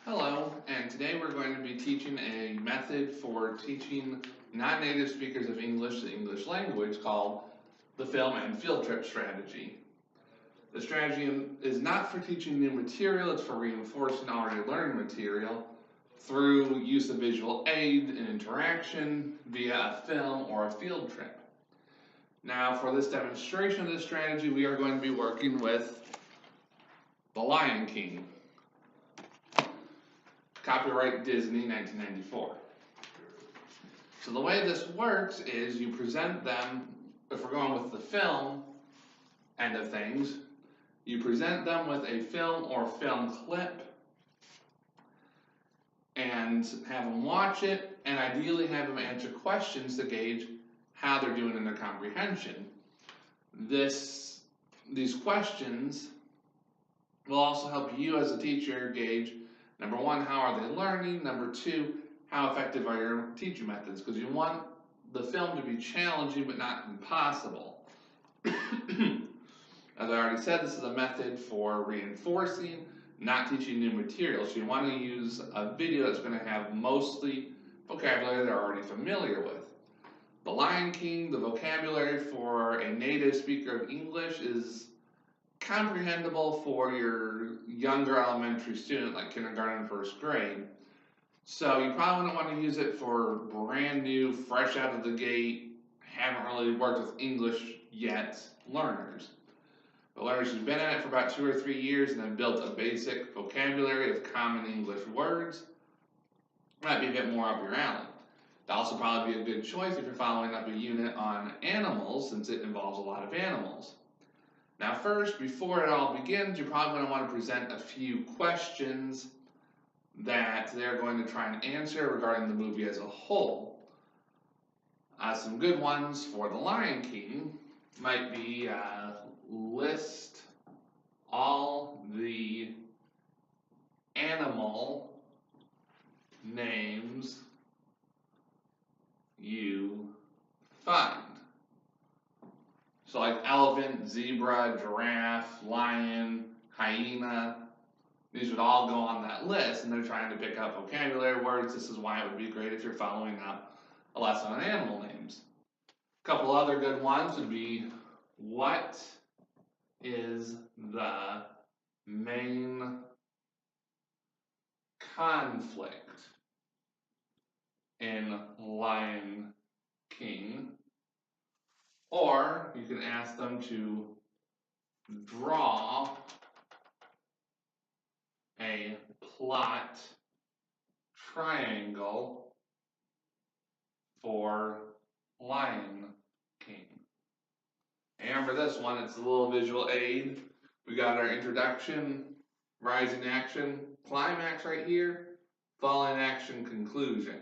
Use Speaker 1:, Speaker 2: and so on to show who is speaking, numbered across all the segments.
Speaker 1: Hello, and today we're going to be teaching a method for teaching non-native speakers of English the English language called the film and field trip strategy. The strategy is not for teaching new material, it's for reinforcing already learned material through use of visual aid and interaction via a film or a field trip. Now, for this demonstration of this strategy, we are going to be working with The Lion King. Copyright Disney, 1994. So the way this works is you present them, if we're going with the film end of things, you present them with a film or film clip and have them watch it, and ideally have them answer questions to gauge how they're doing in their comprehension. These questions will also help you as a teacher gauge, number one, how are they learning? Number two, how effective are your teaching methods? Because you want the film to be challenging but not impossible. As I already said, this is a method for reinforcing, not teaching new material. So you want to use a video that's going to have mostly vocabulary they're already familiar with. The Lion King, the vocabulary for a native speaker of English is comprehensible for your younger elementary student, like kindergarten and first grade. So you probably wouldn't want to use it for brand new, fresh out of the gate, haven't really worked with English yet learners. But learners who've been at it for about 2 or 3 years and have built a basic vocabulary of common English words might be a bit more up your alley. It'd also probably be a good choice if you're following up a unit on animals, since it involves a lot of animals. Now first, before it all begins, you're probably going to want to present a few questions that they're going to try and answer regarding the movie as a whole. Some good ones for The Lion King might be list all the animal names you find. So like elephant, zebra, giraffe, lion, hyena, these would all go on that list, and they're trying to pick up vocabulary words. This is why it would be great if you're following up a lesson on animal names. A couple other good ones would be, what is the main conflict in Lion King? Or you can ask them to draw a plot triangle for Lion King. And remember this one, it's a little visual aid. We got our introduction, rising action, climax right here, falling action, conclusion.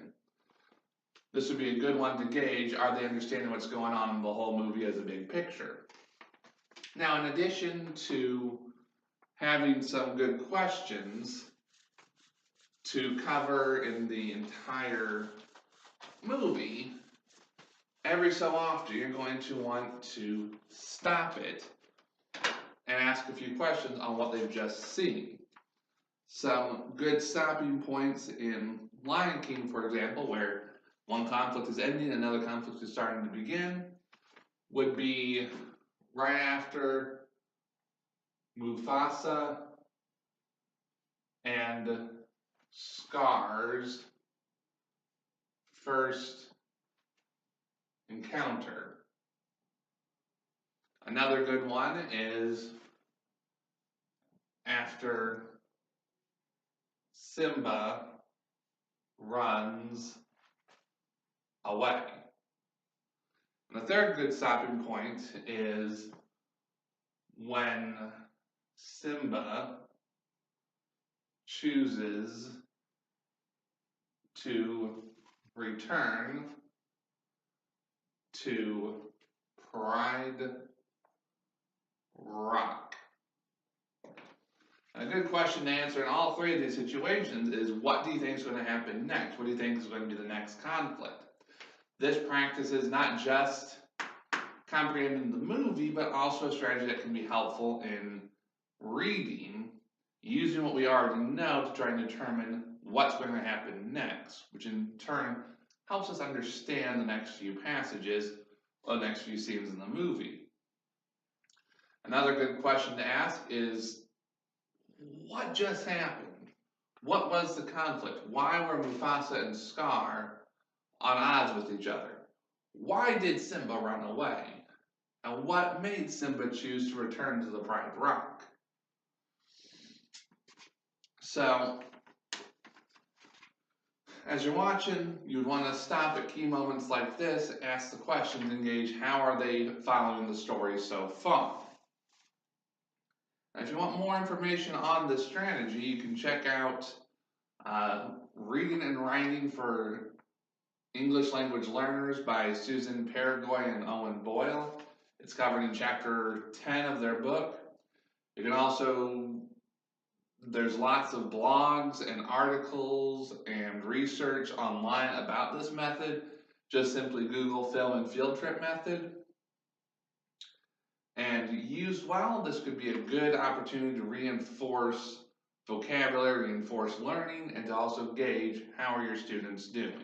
Speaker 1: This would be a good one to gauge, are they understanding what's going on in the whole movie as a big picture? Now, in addition to having some good questions to cover in the entire movie, every so often you're going to want to stop it and ask a few questions on what they've just seen. Some good stopping points in Lion King, for example, where one conflict is ending, another conflict is starting to begin, would be right after Mufasa and Scar's first encounter. Another good one is after Simba runs away. And the third good stopping point is when Simba chooses to return to Pride Rock. A good question to answer in all three of these situations is, what do you think is going to happen next? What do you think is going to be the next conflict? This practice is not just comprehending the movie, but also a strategy that can be helpful in reading using what we already know to try and determine what's going to happen next, which in turn helps us understand the next few passages or the next few scenes in the movie. Another good question to ask is, what just happened? What was the conflict? Why were Mufasa and Scar on odds with each other? Why did Simba run away? And what made Simba choose to return to the Pride Rock? So, as you're watching, you would want to stop at key moments like this, ask the questions, and gauge how are they following the story so far. Now, if you want more information on this strategy, you can check out Reading and Writing for English Language Learners by Susan Paraguay and Owen Boyle. It's covered in chapter 10 of their book. You can also, there's lots of blogs and articles and research online about this method. Just simply Google film and field trip method. And used well, this could be a good opportunity to reinforce vocabulary, reinforce learning, and to also gauge how are your students doing.